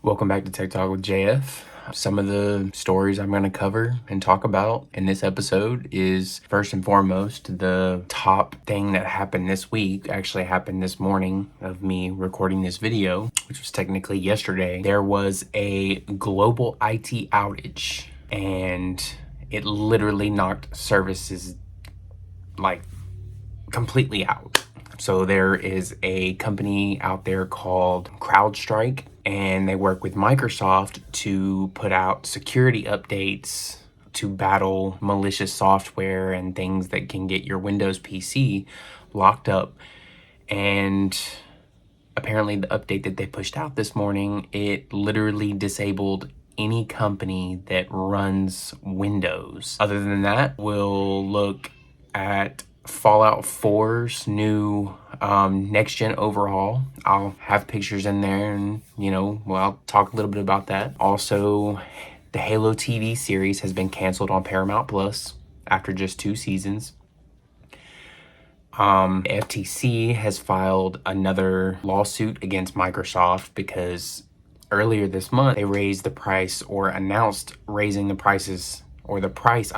Welcome back to Tech Talk with JF. Some of the stories I'm going to cover and talk about in this episode is first and foremost the top thing that happened this week, actually happened this morning of me recording this video, which was technically yesterday. There was a global IT outage and it literally knocked services like completely out. So there is a company out there called CrowdStrike, and they work with Microsoft to put out security updates to battle malicious software and things that can get your Windows PC locked up. And apparently the update that they pushed out this morning, it literally disabled any company that runs Windows. Other than that, we'll look at Fallout 4's new next gen overhaul. I'll have pictures in there and I'll talk a little bit about that. Also, the Halo TV series has been canceled on Paramount Plus after just 2 seasons. FTC has filed another lawsuit against Microsoft because earlier this month they raised the price, or announced raising the prices, or the price,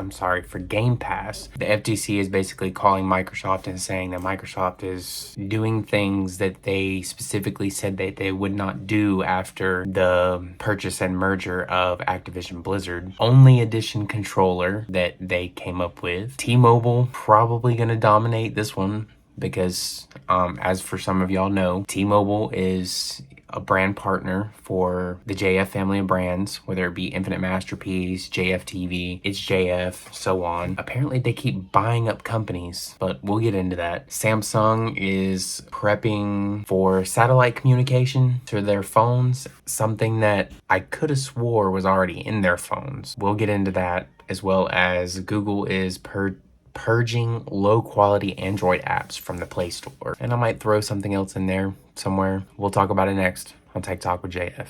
for Game Pass. The FTC is basically calling Microsoft and saying that Microsoft is doing things that they specifically said that they would not do after the purchase and merger of Activision Blizzard. Only edition controller that they came up with. T-Mobile probably gonna dominate this one because, as for some of y'all know, T-Mobile is a brand partner for the JF family of brands, whether it be Infinite Mast3rpiece, JFTV, it's JF, so on. Apparently they keep buying up companies, but we'll get into that. Samsung is prepping for satellite communication to their phones, something that I could have swore was already in their phones. We'll get into that, as well as Google is purging low-quality Android apps from the Play Store. And I might throw something else in there somewhere. We'll talk about it next on Tech Talk with JF.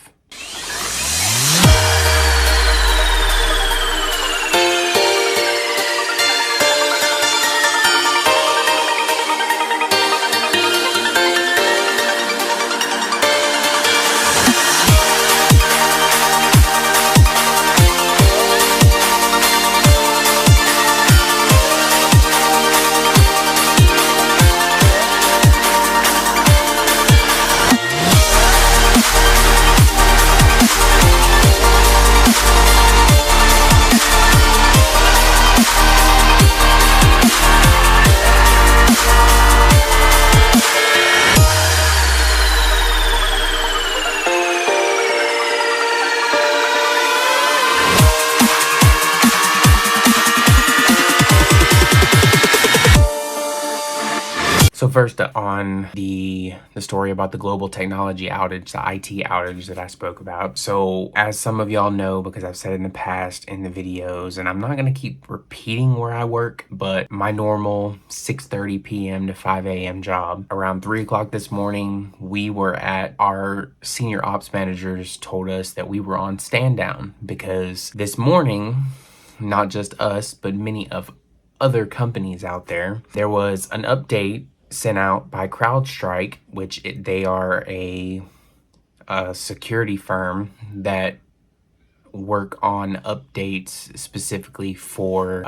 So first on the story about the global technology outage, the IT outage that I spoke about. So as some of y'all know, because I've said it in the past in the videos, and I'm not going to keep repeating where I work, but my normal 6:30 p.m. to 5 a.m. job, around 3 o'clock this morning, we were at our senior ops managers told us that we were on stand down because this morning, not just us, but many of other companies out there was an update sent out by CrowdStrike, which they are a security firm that work on updates specifically for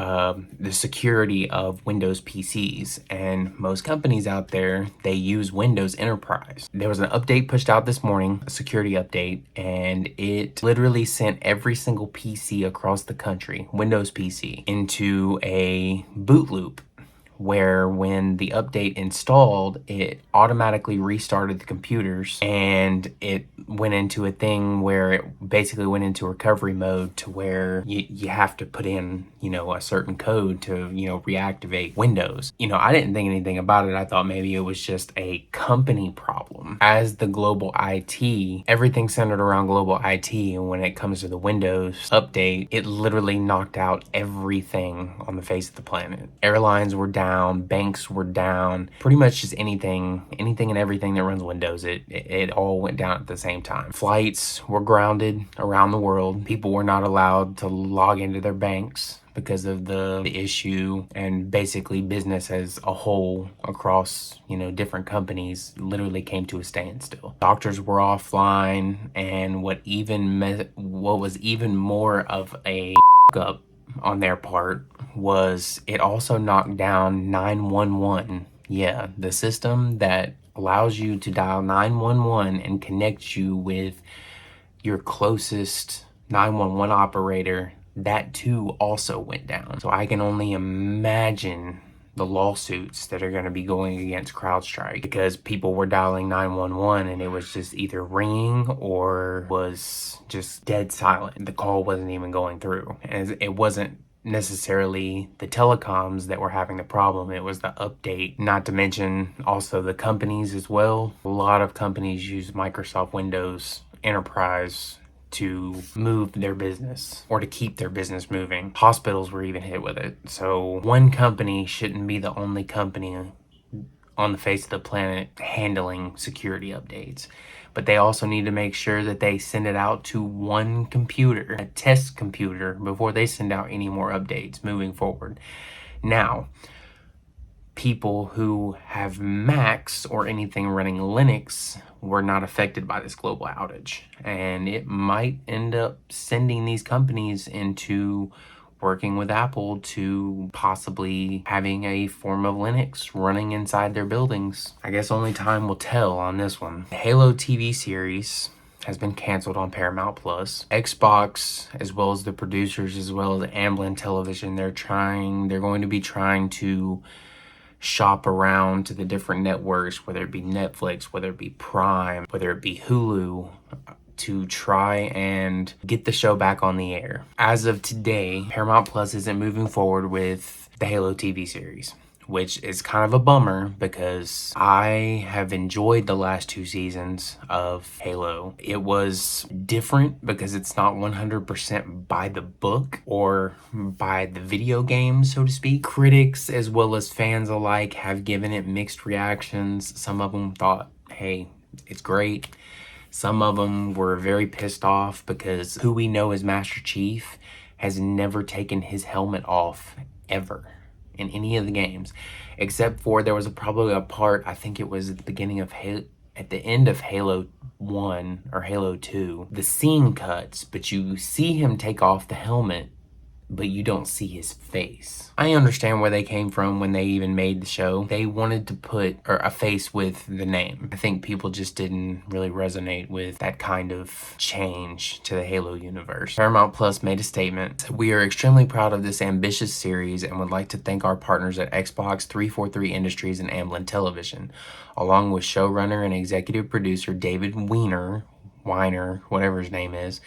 the security of Windows PCs. And most companies out there, they use Windows Enterprise. There was an update pushed out this morning, a security update, and it literally sent every single PC across the country, Windows PC, into a boot loop, where when the update installed, it automatically restarted the computers, and it went into a thing where it basically went into recovery mode, to where you have to put in, a certain code to, reactivate Windows. I didn't think anything about it. I thought maybe it was just a company problem. As the global IT, everything centered around global IT, and when it comes to the Windows update, it literally knocked out everything on the face of the planet. Airlines were down, banks were down, pretty much just anything and everything that runs Windows, it all went down at the same time. Flights were grounded around the world. People were not allowed to log into their banks because of the issue, and basically business as a whole across, different companies literally came to a standstill. Doctors were offline, and what was even more of a up on their part was it also knocked down 911. Yeah, the system that allows you to dial 911 and connect you with your closest 911 operator, that too also went down. So I can only imagine the lawsuits that are going to be going against CrowdStrike, because people were dialing 911 and it was just either ringing or was just dead silent. The call wasn't even going through, and it wasn't necessarily the telecoms that were having the problem, it was the update. Not to mention also the companies as well. A lot of companies use Microsoft Windows Enterprise to move their business or to keep their business moving. Hospitals were even hit with it. So one company shouldn't be the only company on the face of the planet handling security updates, but they also need to make sure that they send it out to one computer, a test computer, before they send out any more updates moving forward. Now, people who have Macs or anything running Linux were not affected by this global outage, and it might end up sending these companies into working with Apple to possibly having a form of Linux running inside their buildings. I guess only time will tell on this one. The Halo TV series has been canceled on Paramount Plus. Xbox, as well as the producers, as well as Amblin Television, they're going to be trying to shop around to the different networks, whether it be Netflix, whether it be Prime, whether it be Hulu, to try and get the show back on the air. As of today, Paramount Plus isn't moving forward with the Halo TV series, which is kind of a bummer because I have enjoyed the last 2 seasons of Halo. It was different because it's not 100% by the book or by the video game, so to speak. Critics as well as fans alike have given it mixed reactions. Some of them thought, hey, it's great. Some of them were very pissed off because who we know as Master Chief has never taken his helmet off ever in any of the games, except for there was probably a part, I think it was at the beginning of at the end of Halo 1 or Halo 2, the scene cuts, but you see him take off the helmet, but you don't see his face. I understand where they came from when they even made the show. They wanted to put a face with the name. I think people just didn't really resonate with that kind of change to the Halo universe. Paramount Plus made a statement. We are extremely proud of this ambitious series and would like to thank our partners at Xbox 343 Industries and Amblin Television, along with showrunner and executive producer David Weiner, whatever his name is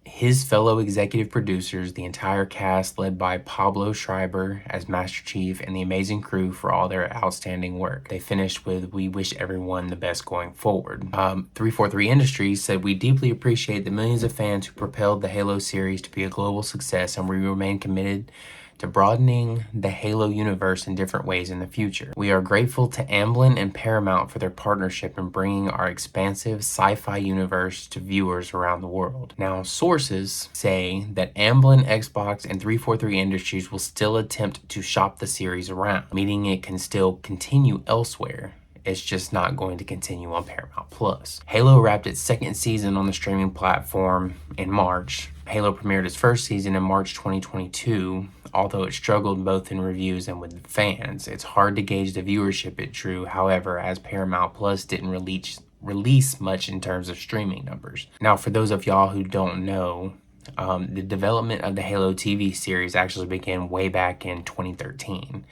his fellow executive producers, the entire cast led by Pablo Schreiber as Master Chief, and the amazing crew for all their outstanding work. They finished with, "We wish everyone the best going forward." 343 Industries said, "We deeply appreciate the millions of fans who propelled the Halo series to be a global success, and we remain committed to broadening the Halo universe in different ways in the future. We are grateful to Amblin and Paramount for their partnership in bringing our expansive sci-fi universe to viewers around the world." Now, sources say that Amblin, Xbox, and 343 Industries will still attempt to shop the series around, meaning it can still continue elsewhere. It's just not going to continue on Paramount Plus. Halo wrapped its 2nd season on the streaming platform in March. Halo premiered its 1st season in March 2022. Although it struggled both in reviews and with fans, it's hard to gauge the viewership it drew, however, as Paramount Plus didn't release much in terms of streaming numbers. Now, for those of y'all who don't know, the development of the Halo TV series actually began way back in 2013.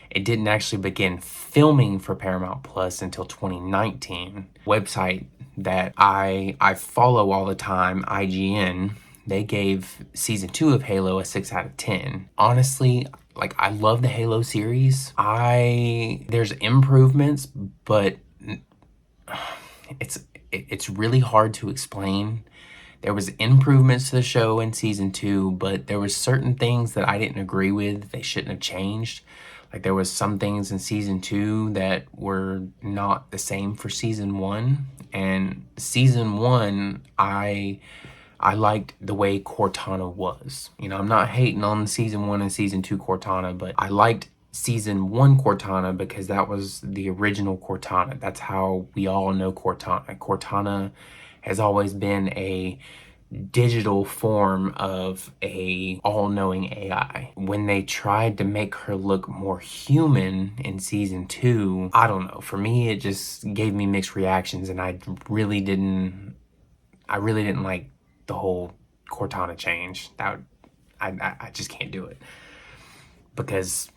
It didn't actually begin filming for Paramount Plus until 2019. Website that I follow all the time, IGN, they gave season 2 of Halo a 6 out of 10. Honestly, I love the Halo series. There's improvements, but it's really hard to explain. There was improvements to the show in season 2, but there was certain things that I didn't agree with. They shouldn't have changed. There was some things in season 2 that were not the same for season 1. And season 1, I I liked the way Cortana was. You know, I'm not hating on season 1 and season 2 Cortana, but I liked season 1 Cortana because that was the original Cortana. That's how we all know Cortana. Cortana has always been a digital form of a all-knowing AI. When they tried to make her look more human in season 2, I don't know. For me, it just gave me mixed reactions, and I really didn't like the whole Cortana change. I just can't do it because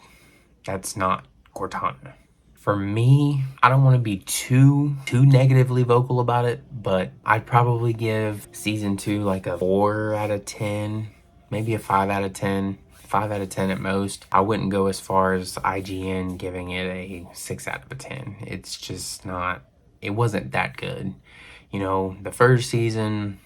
that's not Cortana. For me, I don't want to be too negatively vocal about it, but I'd probably give season 2 like a 4 out of 10, maybe a 5 out of 10, 5 out of 10 at most. I wouldn't go as far as IGN giving it a 6 out of 10. It's just not, it wasn't that good. You know, the first season,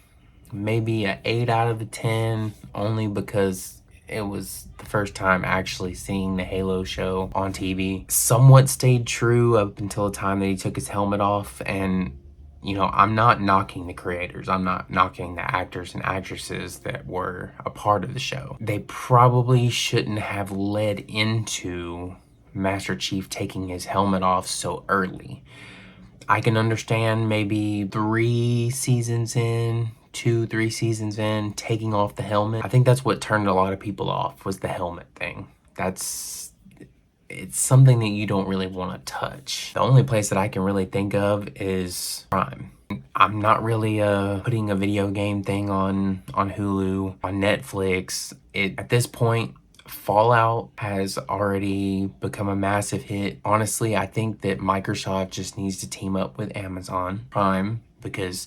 maybe a 8 out of 10, only because it was the first time actually seeing the Halo show on TV. Somewhat stayed true up until the time that he took his helmet off. And, you know, I'm not knocking the creators. I'm not knocking the actors and actresses that were a part of the show. They probably shouldn't have led into Master Chief taking his helmet off so early. I can understand maybe 3 seasons in, 2-3 seasons in, taking off the helmet. I think that's what turned a lot of people off, was the helmet thing. It's something that you don't really want to touch. The only place that I can really think of is Prime. I'm not really putting a video game thing on Hulu, on Netflix. At this point, Fallout has already become a massive hit. Honestly, I think that Microsoft just needs to team up with Amazon Prime because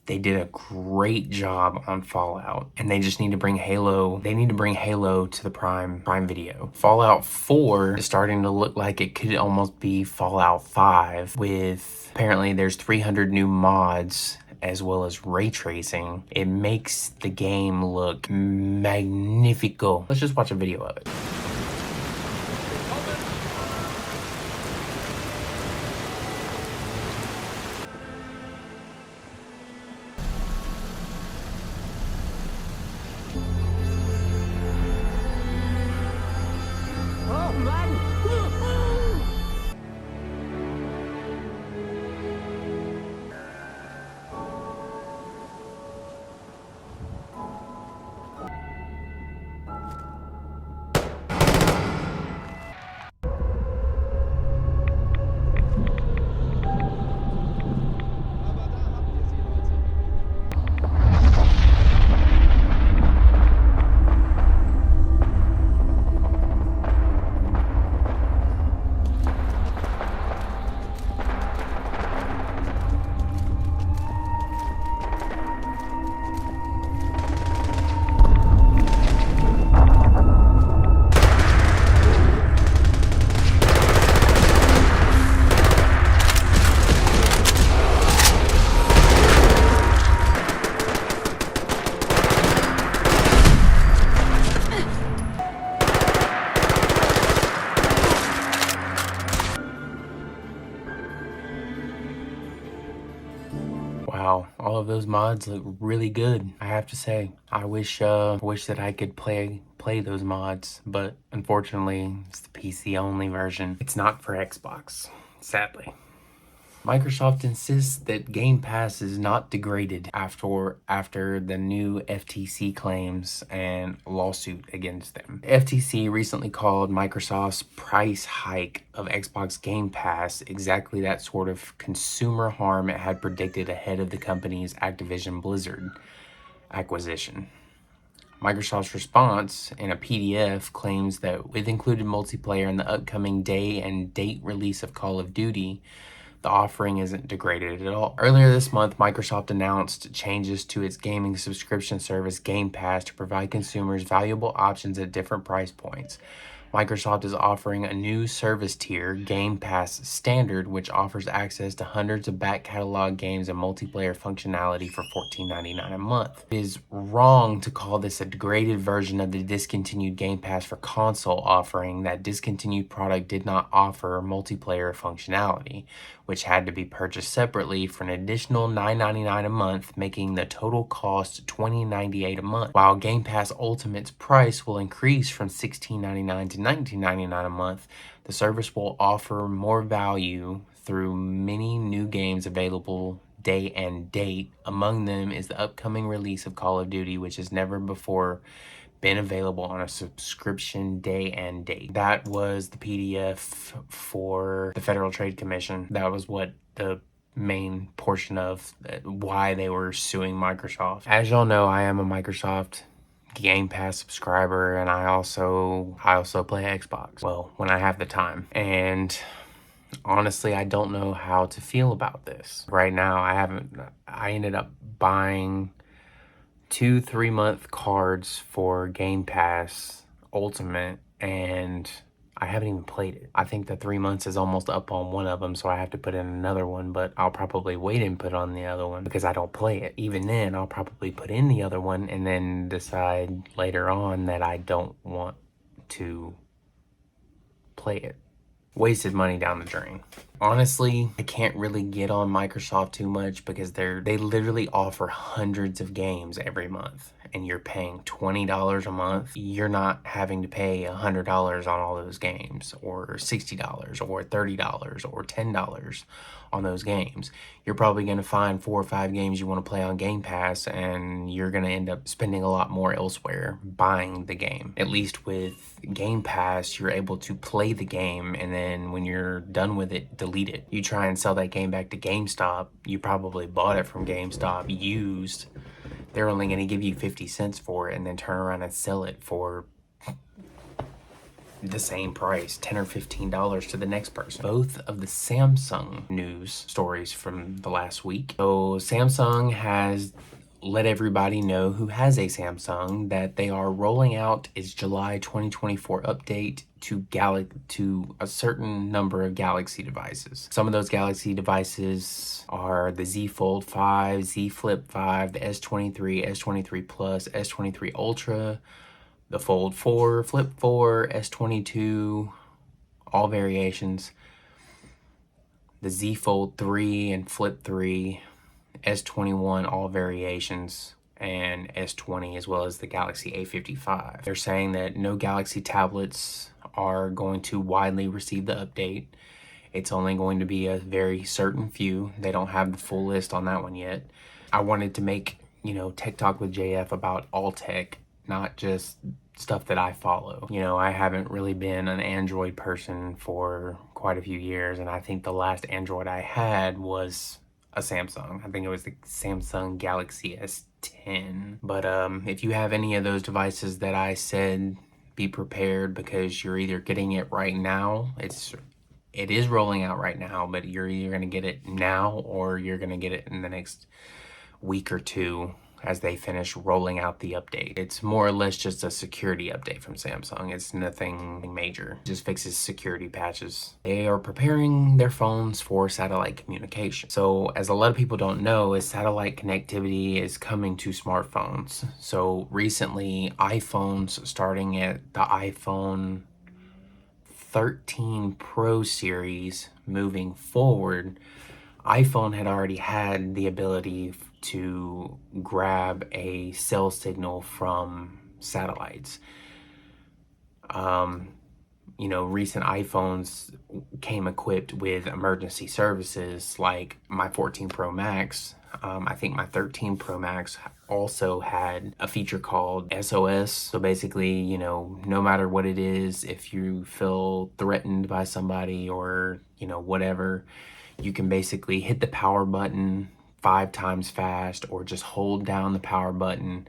they did a great job on Fallout, and they just need to bring Halo. They need to bring Halo to the Prime Video. Fallout 4 is starting to look like it could almost be Fallout 5 with, apparently there's 300 new mods as well as ray tracing. It makes the game look magnifico. Let's just watch a video of it. Wow, all of those mods look really good, I have to say. I wish that I could play those mods, but unfortunately, it's the PC only version. It's not for Xbox, sadly. Microsoft insists that Game Pass is not degraded after the new FTC claims and lawsuit against them. The FTC recently called Microsoft's price hike of Xbox Game Pass exactly that sort of consumer harm it had predicted ahead of the company's Activision Blizzard acquisition. Microsoft's response in a PDF claims that with included multiplayer in the upcoming day and date release of Call of Duty, the offering isn't degraded at all. Earlier this month, Microsoft announced changes to its gaming subscription service Game Pass to provide consumers valuable options at different price points. Microsoft is offering a new service tier, Game Pass Standard, which offers access to hundreds of back catalog games and multiplayer functionality for $14.99 a month. It is wrong to call this a degraded version of the discontinued Game Pass for console offering. That discontinued product did not offer multiplayer functionality, which had to be purchased separately for an additional $9.99 a month, making the total cost $20.98 a month. While Game Pass Ultimate's price will increase from $16.99 to $19.99 a month, the service will offer more value through many new games available day and date. Among them is the upcoming release of Call of Duty, which has never before been available on a subscription day and date. That was the PDF for the Federal Trade Commission. That was what the main portion of why they were suing Microsoft. As y'all know, I am a Microsoft Game Pass subscriber, and I also play Xbox. Well, when I have the time. And honestly, I don't know how to feel about this. Right now, I ended up buying 2 3-month cards for Game Pass Ultimate, and I haven't even played it. I think the 3 months is almost up on one of them, so I have to put in another one, but I'll probably wait and put on the other one because I don't play it. Even then, I'll probably put in the other one and then decide later on that I don't want to play it. Wasted money down the drain. Honestly, I can't really get on Microsoft too much because they literally offer hundreds of games every month, and you're paying $20 a month. You're not having to pay $100 on all those games, or $60 or $30 or $10 on those games. You're probably going to find 4 or 5 games you want to play on Game Pass, and you're going to end up spending a lot more elsewhere buying the game. At least with Game Pass, you're able to play the game, and then when you're done with it, delete it. You try and sell that game back to GameStop, you probably bought it from GameStop used. They're only going to give you 50 cents for it and then turn around and sell it for the same price, $10 or $15 to the next person. Both of the Samsung news stories from the last week. So Samsung has let everybody know who has a Samsung that they are rolling out its July 2024 update to a certain number of Galaxy devices. Some of those Galaxy devices are the Z Fold 5, Z Flip 5, the S23, S23 Plus, S23 Ultra, the Fold 4, Flip 4, S22, all variations, the Z Fold 3 and Flip 3, S21, all variations, and S20, as well as the Galaxy A55. They're saying that no Galaxy tablets are going to widely receive the update. It's only going to be a very certain few. They don't have the full list on that one yet. I wanted to make, Tech Talk with JF about all tech, not just stuff that I follow. I haven't really been an Android person for quite a few years, and I think the last Android I had was a Samsung. I think it was the Samsung Galaxy S10. But if you have any of those devices that I said, be prepared, because you're either getting it right now. It is rolling out right now, but you're either going to get it now or you're going to get it in the next week or two as they finish rolling out the update. It's more or less just a security update from Samsung. It's nothing major. It just fixes security patches. They are preparing their phones for satellite communication. So as a lot of people don't know, is satellite connectivity is coming to smartphones. So recently, iPhones, starting at the iPhone 13 Pro series moving forward, iPhone had already had the ability to grab a cell signal from satellites. Recent iPhones came equipped with emergency services like my 14 Pro Max. I think my 13 Pro Max also had a feature called SOS. So basically, no matter what it is, if you feel threatened by somebody or, whatever, you can basically hit the power button 5 times fast, or just hold down the power button,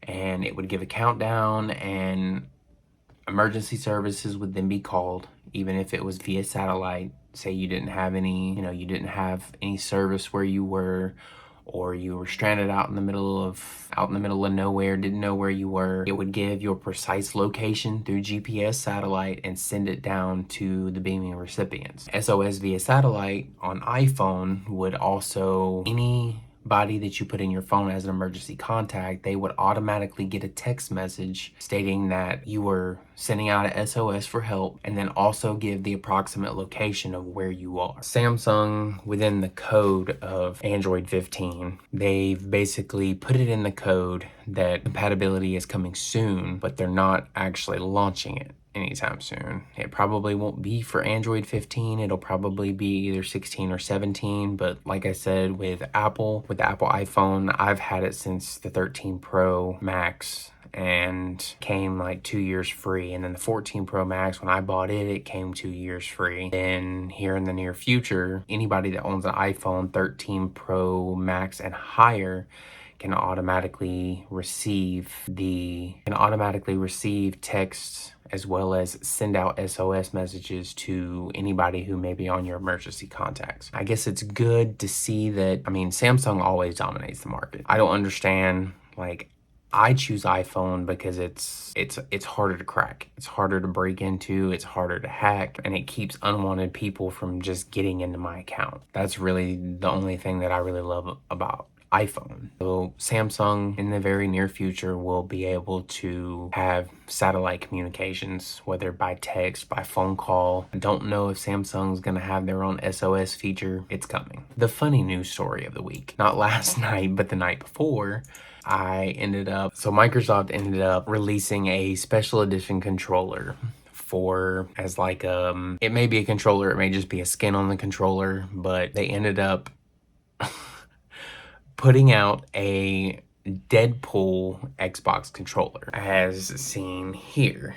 and it would give a countdown, and emergency services would then be called, even if it was via satellite. Say you didn't have any, you didn't have any service where you were, or you were stranded out in the middle of nowhere, didn't know where you were, it would give your precise location through GPS satellite and send it down to the beaming recipients. SOS via satellite on iPhone would also, anybody that you put in your phone as an emergency contact, they would automatically get a text message stating that you were sending out a SOS for help, and then also give the approximate location of where you are. Samsung, within the code of Android 15, they've basically put it in the code that compatibility is coming soon, but they're not actually launching it anytime soon. It probably won't be for Android 15. It'll probably be either 16 or 17. But like I said, with the Apple iPhone, I've had it since the 13 Pro Max and came like 2 years free. And then the 14 Pro Max, when I bought it, it came 2 years free. Then here in the near future, anybody that owns an iPhone 13 Pro Max and higher can automatically receive texts as well as send out SOS messages to anybody who may be on your emergency contacts. I guess it's good to see that, Samsung always dominates the market. I don't understand, I choose iPhone because it's harder to crack. It's harder to break into, it's harder to hack, and it keeps unwanted people from just getting into my account. That's really the only thing that I really love about iPhone. So Samsung in the very near future will be able to have satellite communications, whether by text, by phone call. I don't know if Samsung's gonna have their own SOS feature. It's coming. The funny news story of the week, not last night, but the night before, Microsoft ended up releasing a special edition controller it may be a controller, it may just be a skin on the controller, but they ended up putting out a Deadpool Xbox controller, as seen here.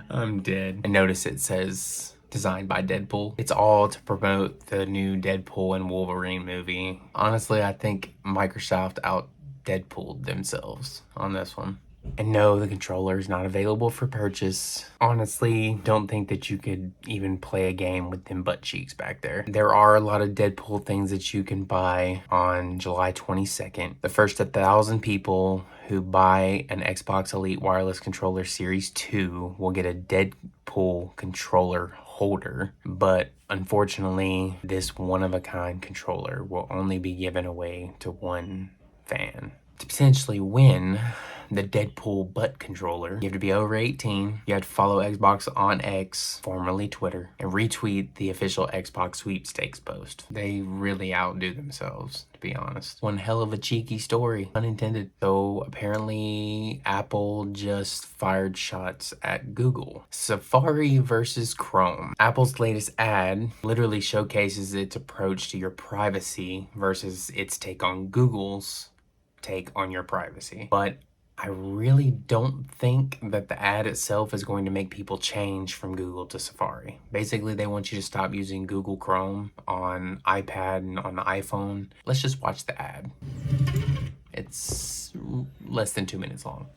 I'm dead. And notice it says designed by Deadpool. It's all to promote the new Deadpool and Wolverine movie. Honestly, I think Microsoft out Deadpooled themselves on this one. And no, the controller is not available for purchase. Honestly, don't think that you could even play a game with them butt cheeks back there. There are a lot of Deadpool things that you can buy on July 22nd. The first 1,000 people who buy an Xbox Elite Wireless Controller Series 2 will get a Deadpool controller holder, but unfortunately, this one-of-a-kind controller will only be given away to one fan. To potentially win the Deadpool butt controller, you have to be over 18, you have to follow Xbox on X, formerly Twitter, and retweet the official Xbox sweepstakes post. They really outdo themselves, to be honest. One hell of a cheeky story, unintended. So apparently Apple just fired shots at Google. Safari versus Chrome. Apple's latest ad literally showcases its approach to your privacy versus its take on Google's take on your privacy. But I really don't think that the ad itself is going to make people change from Google to Safari. Basically, they want you to stop using Google Chrome on iPad and on the iPhone. Let's just watch the ad. It's less than 2 minutes long.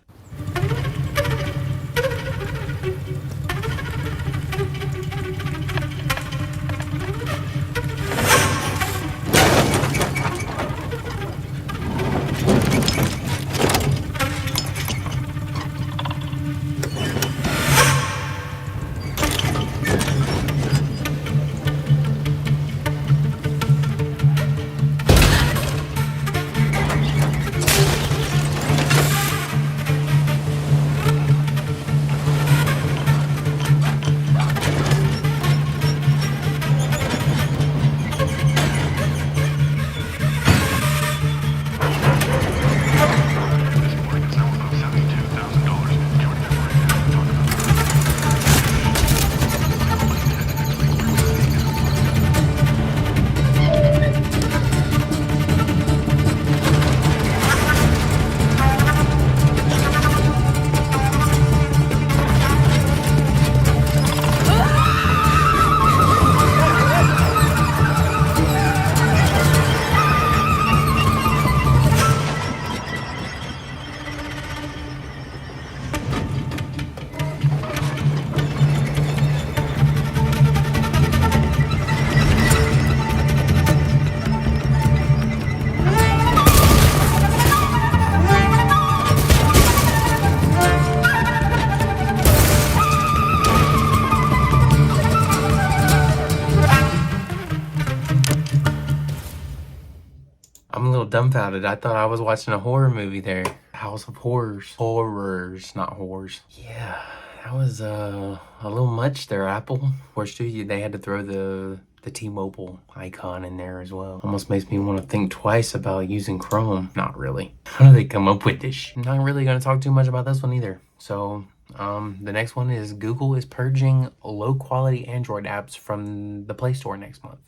I'm a little dumbfounded. I thought I was watching a horror movie there. House of Horrors. Horrors, not whores. Yeah, that was a little much there, Apple. Of course, too, they had to throw the T-Mobile icon in there as well. Almost makes me want to think twice about using Chrome. Not really. How do they come up with this? I'm not really going to talk too much about this one either. So, the next one is Google is purging low-quality Android apps from the Play Store next month.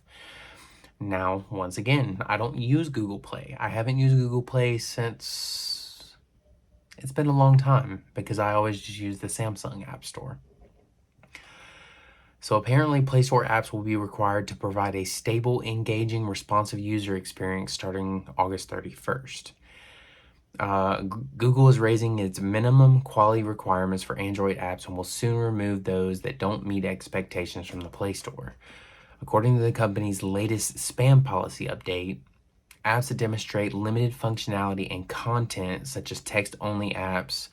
Now, once again, I don't use Google Play. I haven't used Google Play since it's been a long time because I always just use the Samsung App Store. So apparently Play Store apps will be required to provide a stable, engaging, responsive user experience starting August 31st. Google is raising its minimum quality requirements for Android apps and will soon remove those that don't meet expectations from the Play Store. According to the company's latest spam policy update, apps that demonstrate limited functionality and content, such as text-only apps,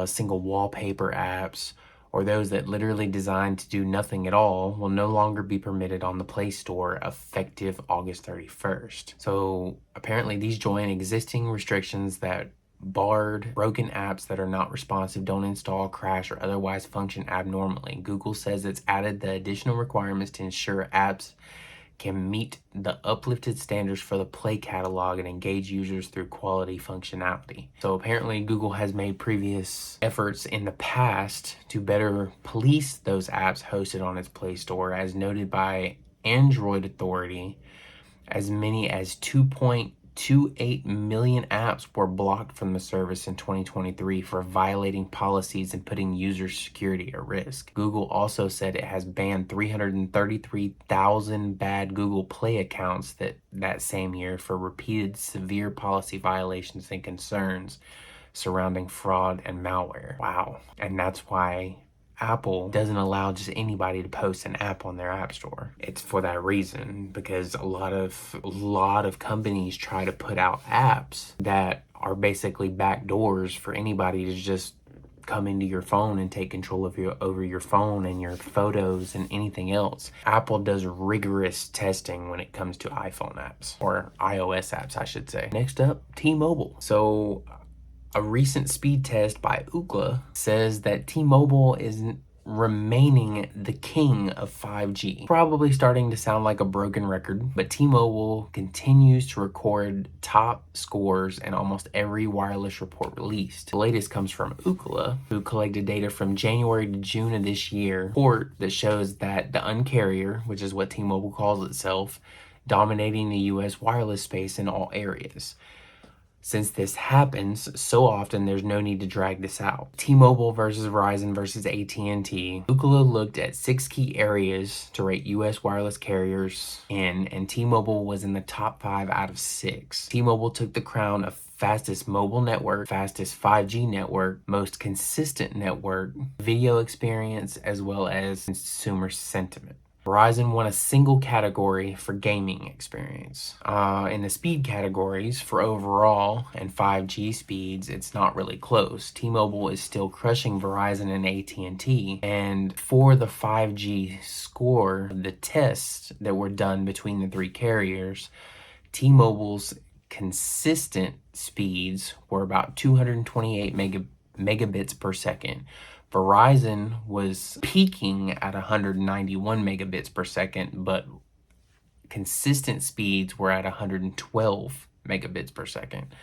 single wallpaper apps, or those that literally designed to do nothing at all, will no longer be permitted on the Play Store effective August 31st. So apparently these join existing restrictions that barred broken apps that are not responsive, don't install, crash, or otherwise function abnormally. Google says it's added the additional requirements to ensure apps can meet the uplifted standards for the Play catalog and engage users through quality functionality. So apparently Google has made previous efforts in the past to better police those apps hosted on its Play Store, as noted by Android Authority. As many as 2.28 million apps were blocked from the service in 2023 for violating policies and putting user security at risk. Google also said it has banned 333,000 bad Google Play accounts that same year for repeated severe policy violations and concerns surrounding fraud and malware. Wow. And that's why Apple doesn't allow just anybody to post an app on their app store. It's for that reason, because a lot of companies try to put out apps that are basically backdoors for anybody to just come into your phone and take control of over your phone and your photos and anything else. Apple does rigorous testing when it comes to iPhone apps, or iOS apps, I should say. Next up, T-Mobile. So a recent speed test by Ookla says that T-Mobile is remaining the king of 5G. Probably starting to sound like a broken record, but T-Mobile continues to record top scores in almost every wireless report released. The latest comes from Ookla, who collected data from January to June of this year, report that shows that the Un-carrier, which is what T-Mobile calls itself, dominating the US wireless space in all areas. Since this happens so often, there's no need to drag this out. T-Mobile versus Verizon versus AT&T. Ookla looked at 6 key areas to rate US wireless carriers in, and T-Mobile was in the top 5 out of 6. T-Mobile took the crown of fastest mobile network, fastest 5G network, most consistent network, video experience, as well as consumer sentiment. Verizon won a single category for gaming experience. In the speed categories for overall and 5G speeds, it's not really close. T-Mobile is still crushing Verizon and AT&T. And for the 5G score, the tests that were done between the 3 carriers, T-Mobile's consistent speeds were about 228 megabits per second. Verizon was peaking at 191 megabits per second, but consistent speeds were at 112 megabits per second.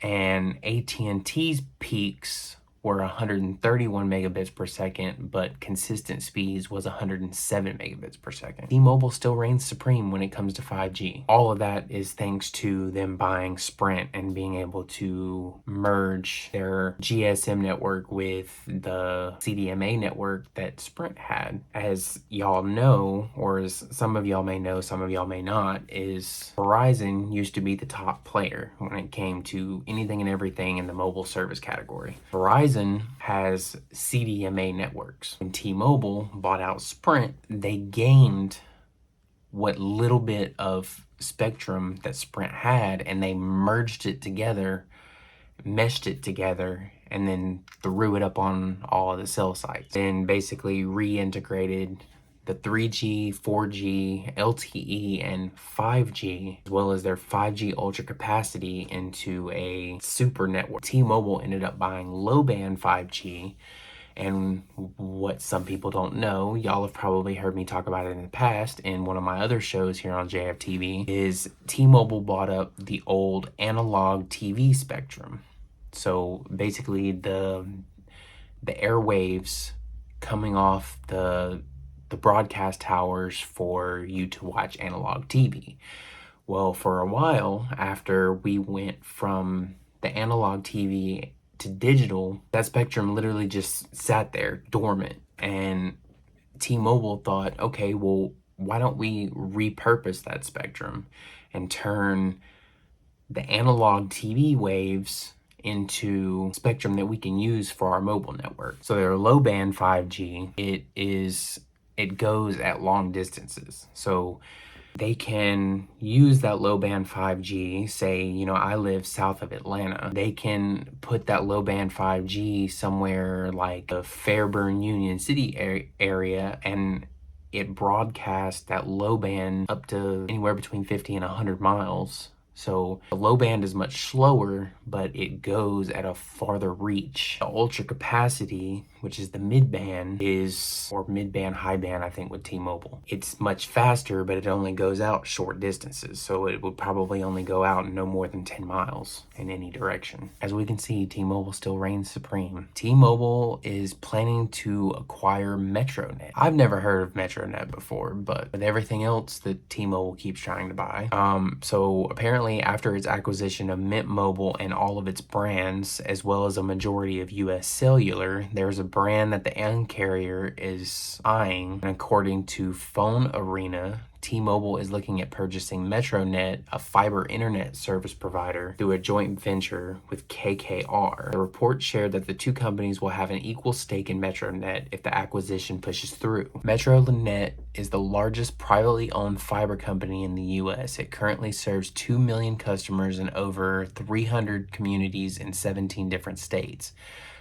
And AT&T's peaks were 131 megabits per second, but consistent speeds was 107 megabits per second. T-Mobile still reigns supreme when it comes to 5G. All of that is thanks to them buying Sprint and being able to merge their GSM network with the CDMA network that Sprint had. As y'all know, or as some of y'all may know, some of y'all may not, is Verizon used to be the top player when it came to anything and everything in the mobile service category. Verizon has CDMA networks. When T-Mobile bought out Sprint, they gained what little bit of spectrum that Sprint had, and they merged it together, meshed it together, and then threw it up on all of the cell sites. And basically reintegrated the 3G, 4G, LTE, and 5G, as well as their 5G ultra capacity into a super network. T-Mobile ended up buying low-band 5G, and what some people don't know, y'all have probably heard me talk about it in the past in one of my other shows here on JFTV, is T-Mobile bought up the old analog TV spectrum. So basically the airwaves coming off the broadcast towers for you to watch analog TV. Well, for a while after we went from the analog TV to digital, that spectrum literally just sat there dormant, and T-Mobile thought, okay, well, why don't we repurpose that spectrum and turn the analog TV waves into spectrum that we can use for our mobile network. So their low band 5G, it goes at long distances. So they can use that low band 5G, say, I live south of Atlanta. They can put that low band 5G somewhere like the Fairburn Union City area, and it broadcasts that low band up to anywhere between 50 and 100 miles. So the low band is much slower, but it goes at a farther reach. The ultra capacity, which is the mid band, or mid band, high band, I think, with T-Mobile. It's much faster, but it only goes out short distances. So it would probably only go out no more than 10 miles in any direction. As we can see, T-Mobile still reigns supreme. T-Mobile is planning to acquire MetroNet. I've never heard of MetroNet before, but with everything else that T-Mobile keeps trying to buy. So apparently after its acquisition of Mint Mobile and all of its brands, as well as a majority of US Cellular, there's a brand that the Un-carrier is eyeing. And according to Phone Arena, T-Mobile is looking at purchasing MetroNet, a fiber internet service provider, through a joint venture with KKR. The report shared that the two companies will have an equal stake in MetroNet if the acquisition pushes through. MetroNet is the largest privately owned fiber company in the US. It currently serves 2 million customers in over 300 communities in 17 different states.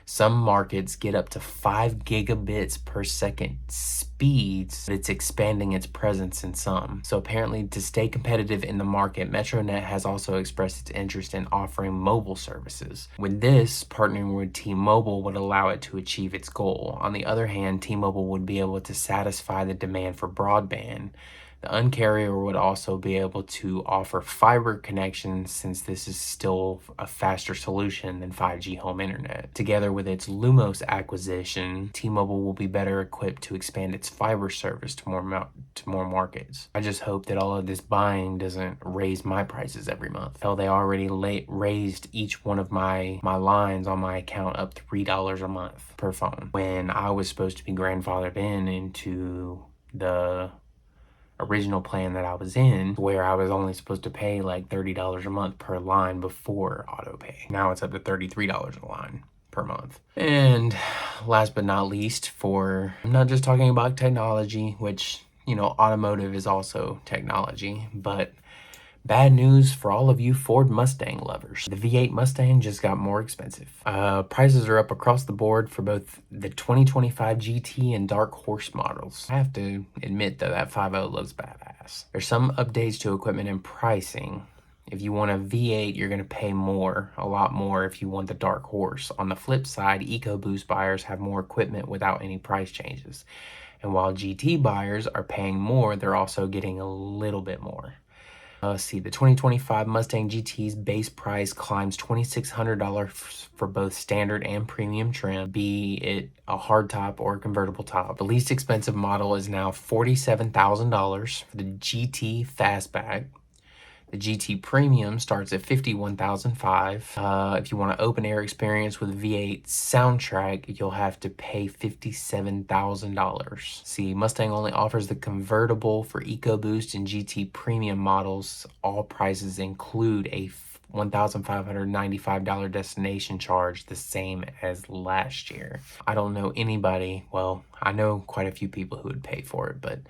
Some markets get up to 5 gigabits per second speeds, but it's expanding its presence in some. So apparently, to stay competitive in the market, MetroNet has also expressed its interest in offering mobile services. With this, partnering with T-Mobile would allow it to achieve its goal. On the other hand, T-Mobile would be able to satisfy the demand for broadband. The Un-carrier would also be able to offer fiber connections, since this is still a faster solution than 5G home internet. Together with its Lumos acquisition, T-Mobile will be better equipped to expand its fiber service to more markets. I just hope that all of this buying doesn't raise my prices every month. Hell, they already raised each one of my lines on my account up $3 a month per phone, when I was supposed to be grandfathered into the original plan that I was in, where I was only supposed to pay like $30 a month per line before auto pay. Now it's up to $33 a line per month. And last but not least, I'm not just talking about technology, which, automotive is also technology, but bad news for all of you Ford Mustang lovers. The V8 Mustang just got more expensive. Prices are up across the board for both the 2025 GT and Dark Horse models. I have to admit, though, that 5.0 looks badass. There's some updates to equipment and pricing. If you want a V8, you're going to pay a lot more if you want the Dark Horse. On the flip side, EcoBoost buyers have more equipment without any price changes. And while GT buyers are paying more, they're also getting a little bit more. Let's see, the 2025 Mustang GT's base price climbs $2,600 for both standard and premium trim, be it a hardtop or a convertible top. The least expensive model is now $47,000 for the GT Fastback. The GT Premium starts at $51,500. If you want an open air experience with V8 soundtrack, you'll have to pay $57,000. See, Mustang only offers the convertible for EcoBoost and GT Premium models. All prices include a $1,595 destination charge, the same as last year. I don't know anybody, well, I know quite a few people who would pay for it, but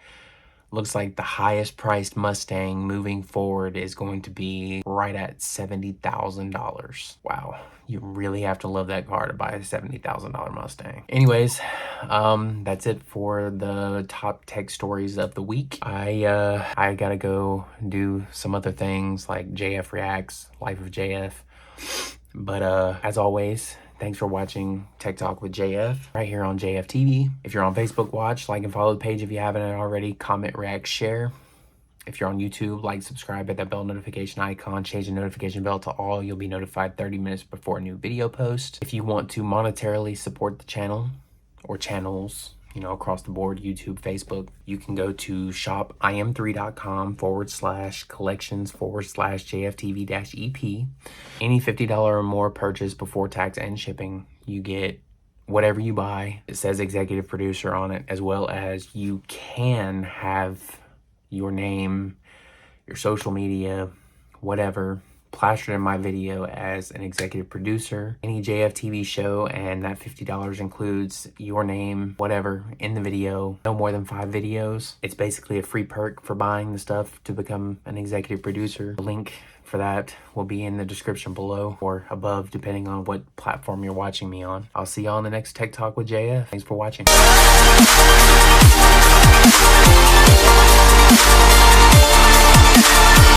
Looks like the highest priced Mustang moving forward is going to be right at $70,000. Wow. You really have to love that car to buy a $70,000 Mustang. Anyways, that's it for the top tech stories of the week. I gotta go do some other things like JF Reacts, Life of JF. But as always, thanks for watching Tech Talk with JF right here on JFTV. If you're on Facebook, watch, like, and follow the page if you haven't already. Comment, react, share. If you're on YouTube, like, subscribe, hit that bell notification icon, change the notification bell to all. You'll be notified 30 minutes before a new video post. If you want to monetarily support the channel or channels, you know, across the board, YouTube, Facebook, you can go to shopim3.com/collections/JFTV-EP. Any $50 or more purchase before tax and shipping, you get whatever you buy. It says executive producer on it, as well as you can have your name, your social media, whatever, plastered in my video as an executive producer. Any JFTV show, and that $50 includes your name, whatever, in the video. No more than 5 videos. It's basically a free perk for buying the stuff to become an executive producer. The link for that will be in the description below or above, depending on what platform you're watching me on. I'll see y'all on the next Tech Talk with JF. Thanks for watching.